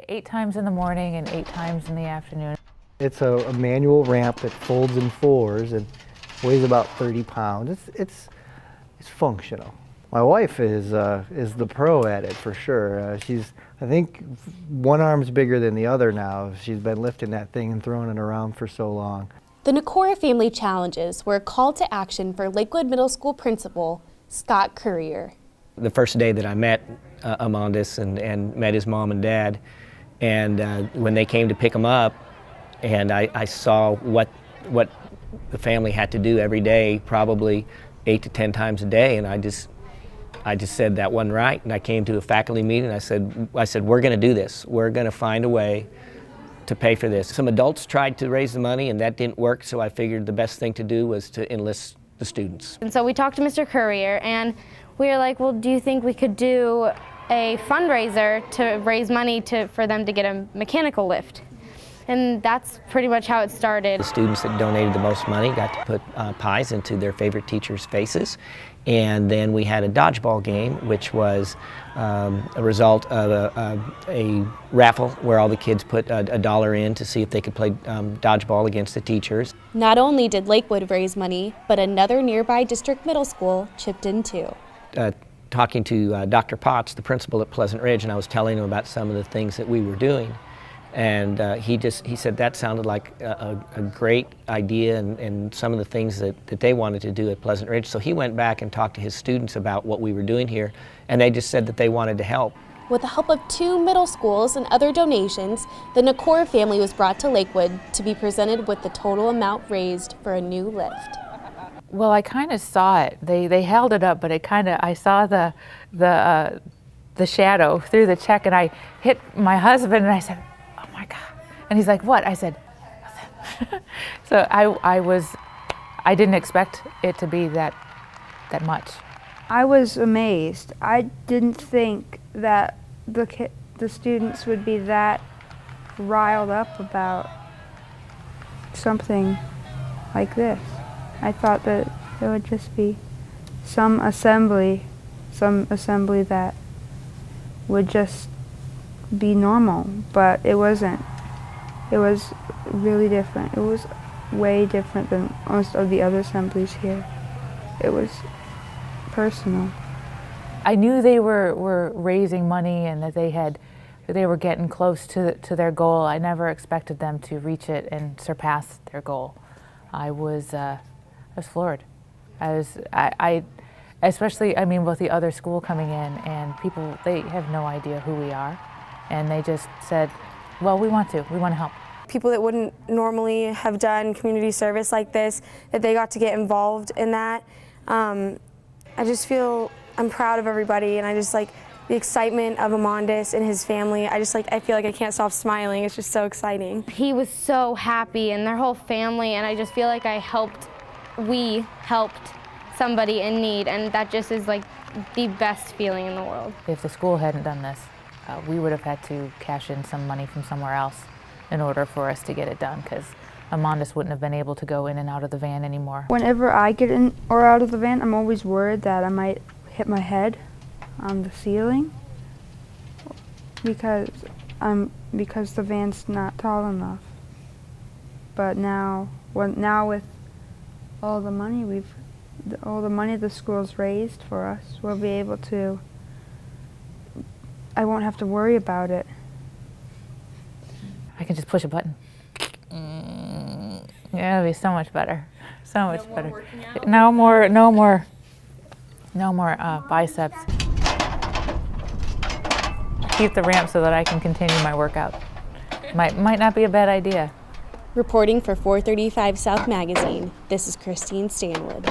8 times in the morning and 8 times in the afternoon. It's a manual ramp that folds in 4s and weighs about 30 pounds. It's functional. My wife is the pro at it for sure. I think one arm's bigger than the other now. She's been lifting that thing and throwing it around for so long. The Nakora Family Challenges were a call to action for Lakewood Middle School Principal Scott Currier. The first day that I met Amandus and met his mom and dad, and when they came to pick him up, and I saw what the family had to do every day, probably 8 to 10 times a day, and I just said that wasn't right, and I came to a faculty meeting and I said we're going to do this. We're going to find a way to pay for this. Some adults tried to raise the money and that didn't work, so I figured the best thing to do was to enlist the students. And so we talked to Mr. Currier and we were like, well, do you think we could do a fundraiser to raise money for them to get a mechanical lift? And that's pretty much how it started. The students that donated the most money got to put pies into their favorite teachers' faces. And then we had a dodgeball game, which was a result of a raffle where all the kids put a dollar in to see if they could play dodgeball against the teachers. Not only did Lakewood raise money, but another nearby district middle school chipped in too. Talking to Dr. Potts, the principal at Pleasant Ridge, and I was telling him about some of the things that we were doing. And he said that sounded like a great idea and some of the things that they wanted to do at Pleasant Ridge. So he went back and talked to his students about what we were doing here, and they just said that they wanted to help. With the help of 2 middle schools and other donations, the Nakora family was brought to Lakewood to be presented with the total amount raised for a new lift. Well, I kind of saw it. They held it up, but I saw the shadow through the check, and I hit my husband and I said, "Oh my God!" And he's like, "What?" I said, "Nothing." So I didn't expect it to be that much. I was amazed. I didn't think that the students would be that riled up about something like this. I thought that it would just be some assembly that would just be normal, but it wasn't. It was really different. It was way different than most of the other assemblies here. It was personal. I knew they were raising money and that they were getting close to their goal. I never expected them to reach it and surpass their goal. I was floored. Especially, I mean, with the other school coming in and people, they have no idea who we are. And they just said, well, we want to help. People that wouldn't normally have done community service like this, that they got to get involved in that. I just feel, I'm proud of everybody, and I just like the excitement of Amandus and his family. I feel like I can't stop smiling. It's just so exciting. He was so happy and their whole family, and I just feel like we helped somebody in need, and that just is like the best feeling in the world. If the school hadn't done this, we would have had to cash in some money from somewhere else in order for us to get it done, because Amandus wouldn't have been able to go in and out of the van anymore. Whenever I get in or out of the van, I'm always worried that I might hit my head on the ceiling because the van's not tall enough. But now with all the money the school's raised for us, we'll be able to. I won't have to worry about it. I can just push a button. Yeah, it'll be so much better. So much better. No more biceps. Keep the ramp so that I can continue my workout. Might not be a bad idea. Reporting for 435 South Magazine, this is Christine Stanwood.